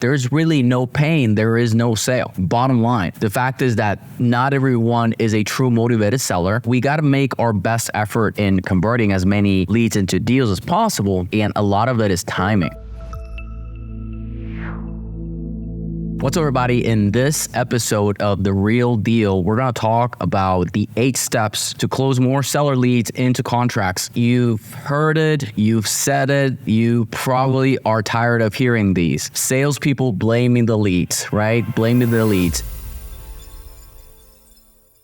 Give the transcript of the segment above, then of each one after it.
There's really no pain, there is no sale. Bottom line, the fact is that not everyone is a true motivated seller. We got to make our best effort in converting as many leads into deals as possible, and a lot of it is timing. What's up, everybody? In this episode of The Real Deal, we're going to talk about the 8 steps to close more seller leads into contracts. You've heard it, you've said it, you probably are tired of hearing these. Salespeople blaming the leads, right? Blaming the leads.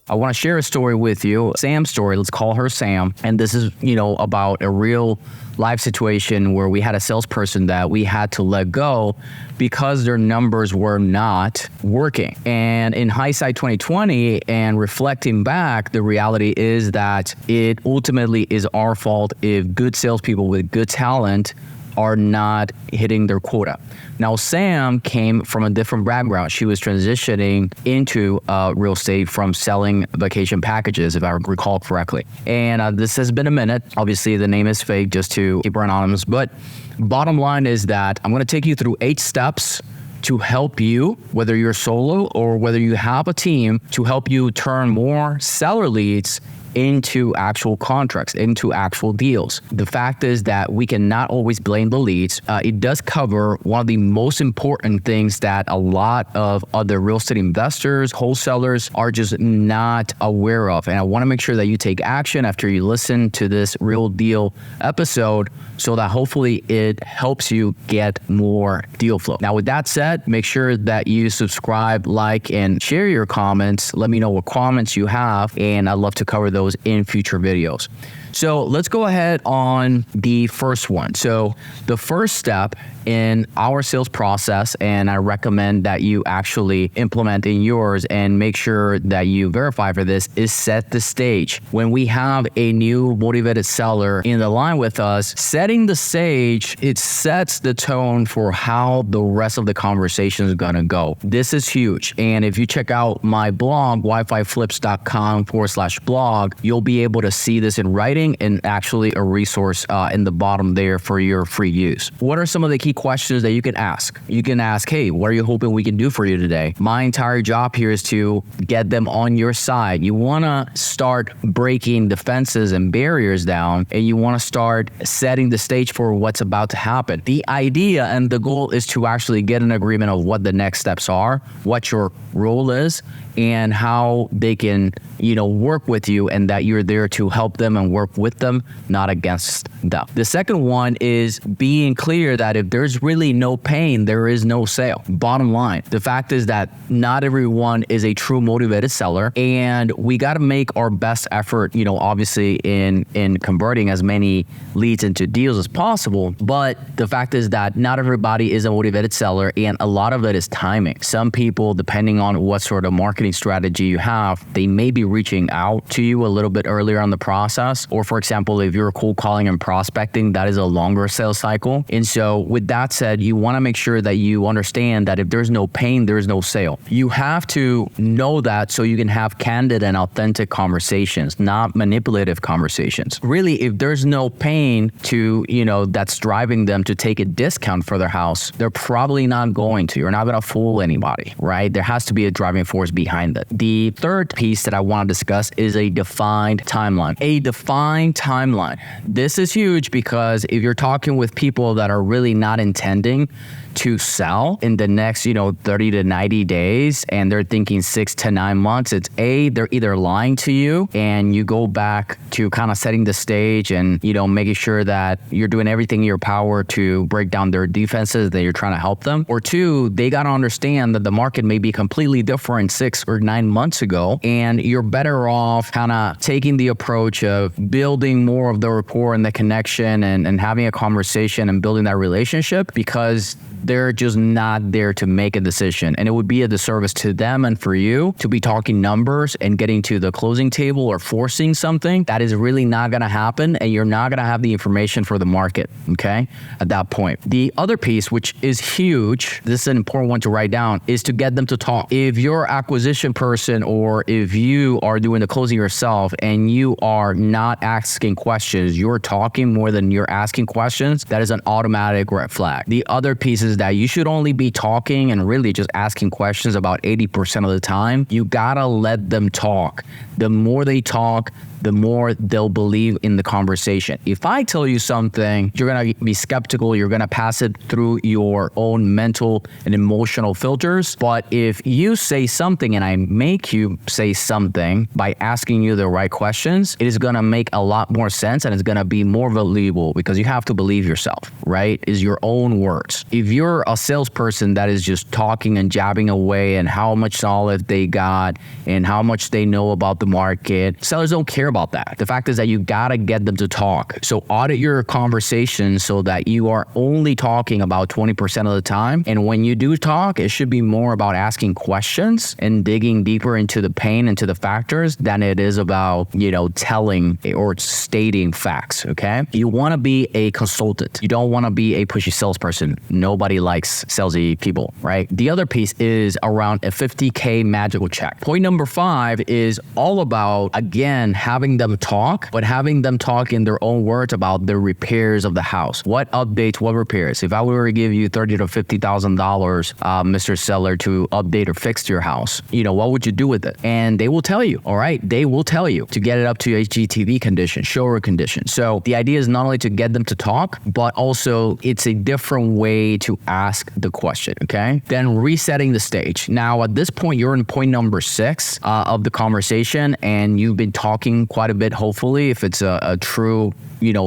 I want to share a story with you, Sam's story. Let's call her Sam. And this is, about a real life situation where we had a salesperson that we had to let go because their numbers were not working. And in hindsight 2020 and reflecting back, the reality is that it ultimately is our fault if good salespeople with good talent are not hitting their quota. Now, Sam came from a different background. She was transitioning into real estate from selling vacation packages, if I recall correctly. And this has been a minute. Obviously, the name is fake just to keep her anonymous. But bottom line is that I'm going to take you through 8 steps to help you, whether you're solo or whether you have a team, to help you turn more seller leads into actual contracts, into actual deals. The fact is that we cannot always blame the leads. It does cover one of the most important things that a lot of other real estate investors, wholesalers are just not aware of. And I want to make sure that you take action after you listen to this Real Deal episode so that hopefully it helps you get more deal flow. Now, with that said, make sure that you subscribe, like, and share your comments. Let me know what comments you have, and I'd love to cover those in future videos. So let's go ahead on the first one. So the first step in our sales process, and I recommend that you actually implement in yours and make sure that you verify for this, is set the stage. When we have a new motivated seller in the line with us, setting the stage, it sets the tone for how the rest of the conversation is gonna go. This is huge. And if you check out my blog, wififlips.com/blog, you'll be able to see this in writing and actually a resource in the bottom there for your free use. What are some of the key questions that you can ask? You can ask, hey, what are you hoping we can do for you today? My entire job here is to get them on your side. You want to start breaking the fences and barriers down, and you want to start setting the stage for what's about to happen. The idea and the goal is to actually get an agreement of what the next steps are, what your role is, and how they can, work with you, and that you're there to help them and work with them, not against them. The second one is being clear that if there's really no pain, there is no sale. Bottom line, the fact is that not everyone is a true motivated seller, and we got to make our best effort, obviously in converting as many leads into deals as possible. But the fact is that not everybody is a motivated seller, and a lot of it is timing. Some people, depending on what sort of marketing strategy you have, they may be reaching out to you a little bit earlier on the process. Or for example, if you're cold calling and prospecting, that is a longer sales cycle. And so with that said, you want to make sure that you understand that if there's no pain, there's no sale. You have to know that so you can have candid and authentic conversations, not manipulative conversations. Really, if there's no pain to, that's driving them to take a discount for their house, they're probably not going to. You're not going to fool anybody, right? There has to be a driving force behind it. The third piece that I want to discuss is a defined timeline. A defined timeline. This is huge because if you're talking with people that are really not intending to sell in the next, 30 to 90 days, and they're thinking 6 to 9 months, it's they're either lying to you, and you go back to kind of setting the stage and, making sure that you're doing everything in your power to break down their defenses, that you're trying to help them. Or 2, they got to understand that the market may be completely different 6 or 9 months ago, and you're better off kind of taking the approach of building more of the rapport and the connection and having a conversation and building that relationship, because they're just not there to make a decision. And it would be a disservice to them and for you to be talking numbers and getting to the closing table or forcing something that is really not going to happen, and you're not going to have the information for the market, okay, at that point. The other piece, which is huge, this is an important one to write down, is to get them to talk. If you're acquisition person, or if you are doing the closing yourself and you are not asking questions, you're talking more than you're asking questions, that is an automatic red flag. The other piece is is that you should only be talking and really just asking questions about 80% of the time. You gotta let them talk. The more they talk, the more they'll believe in the conversation. If I tell you something, you're gonna be skeptical, you're gonna pass it through your own mental and emotional filters. But if you say something and I make you say something by asking you the right questions, it is gonna make a lot more sense and it's gonna be more believable because you have to believe yourself, right? Is your own words. If you're a salesperson that is just talking and jabbing away and how much knowledge they got and how much they know about the market, sellers don't care about that. The fact is that you gotta get them to talk. So audit your conversation so that you are only talking about 20% of the time. And when you do talk, it should be more about asking questions and digging deeper into the pain, into the factors than it is about, telling or stating facts, okay? You wanna be a consultant. You don't wanna be a pushy salesperson. Nobody likes salesy people, right? The other piece is around a 50K magical check. Point number 5 is all about, again, having them talk, but having them talk in their own words about the repairs of the house. What updates, what repairs? If I were to give you $30,000 to $50,000, Mr. Seller, to update or fix your house, what would you do with it? And they will tell you, all right? They will tell you to get it up to HGTV condition, shower condition. So the idea is not only to get them to talk, but also it's a different way to ask the question, okay? Then resetting the stage. Now, at this point, you're in point number 6 of the conversation, and you've been talking quite a bit, hopefully, if it's a true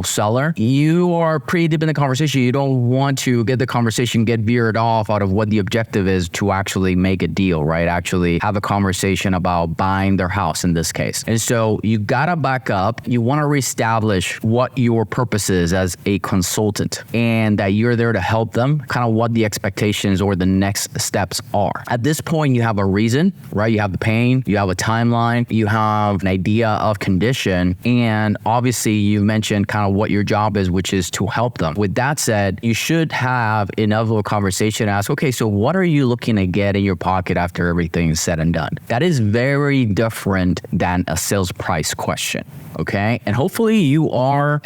seller. You are pretty deep in the conversation. You don't want to get the conversation get veered off out of what the objective is to actually make a deal, right? Actually have a conversation about buying their house in this case. And so you gotta back up. You wanna reestablish what your purpose is as a consultant and that you're there to help them, kind of what the expectations or the next steps are. At this point, you have a reason, right? You have the pain, you have a timeline, you have an idea of condition, and obviously you mentioned kind of what your job is, which is to help them. With that said, you should have enough of a conversation to ask, okay, so what are you looking to get in your pocket after everything is said and done? That is very different than a sales price question, okay? And hopefully you are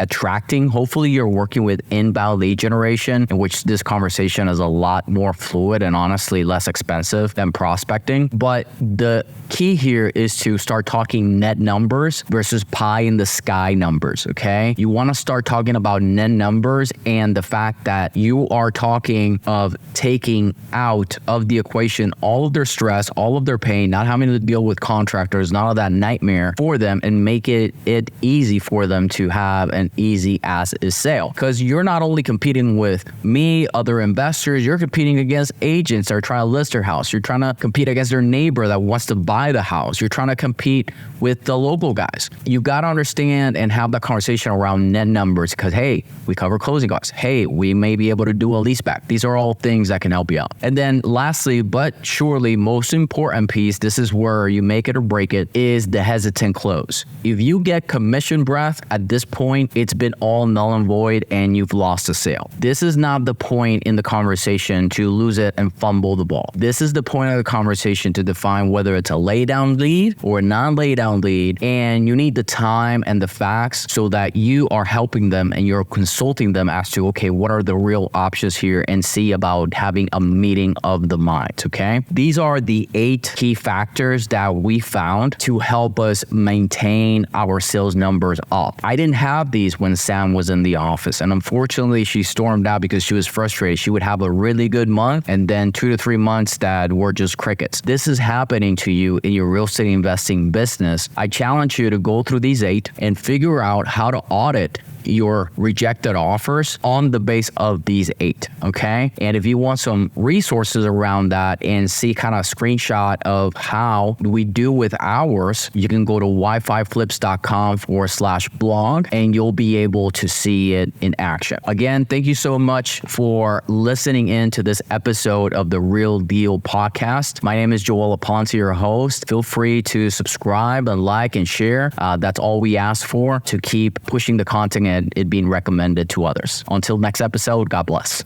hopefully you're working with inbound lead generation, in which this conversation is a lot more fluid and honestly less expensive than prospecting. But the key here is to start talking net numbers versus pie in the sky numbers, okay? You want to start talking about net numbers and the fact that you are talking of taking out of the equation all of their stress, all of their pain, not having to deal with contractors, none of that nightmare for them, and make it easy for them to have an easy as is sale. Because you're not only competing with me, other investors, you're competing against agents that are trying to list their house. You're trying to compete against their neighbor that wants to buy the house. You're trying to compete with the local guys. You got to understand and have that conversation around net numbers because, hey, we cover closing costs. Hey, we may be able to do a leaseback. These are all things that can help you out. And then lastly, but surely most important piece, this is where you make it or break it, is the hesitant close. If you get commission breath at this point, it's been all null and void and you've lost a sale. This is not the point in the conversation to lose it and fumble the ball. This is the point of the conversation to define whether it's a lay down lead or a non-lay down lead. And you need the time and the facts so that you are helping them and you're consulting them as to, okay, what are the real options here, and see about having a meeting of the minds, okay? These are the 8 key factors that we found to help us maintain our sales numbers up. I didn't have these when Sam was in the office, and unfortunately she stormed out because she was frustrated. She would have a really good month and then 2 to 3 months that were just crickets. This is happening to you in your real estate investing business. I challenge you to go through these 8 and figure out how to audit your rejected offers on the base of these 8, okay? And if you want some resources around that and see kind of a screenshot of how we do with ours, you can go to wi5flips.com/blog and you'll be able to see it in action. Again, thank you so much for listening in to this episode of the Real Deal Podcast. My name is Joel Aponte, your host. Feel free to subscribe and like and share. That's all we ask for to keep pushing the content and it being recommended to others. Until next episode, God bless.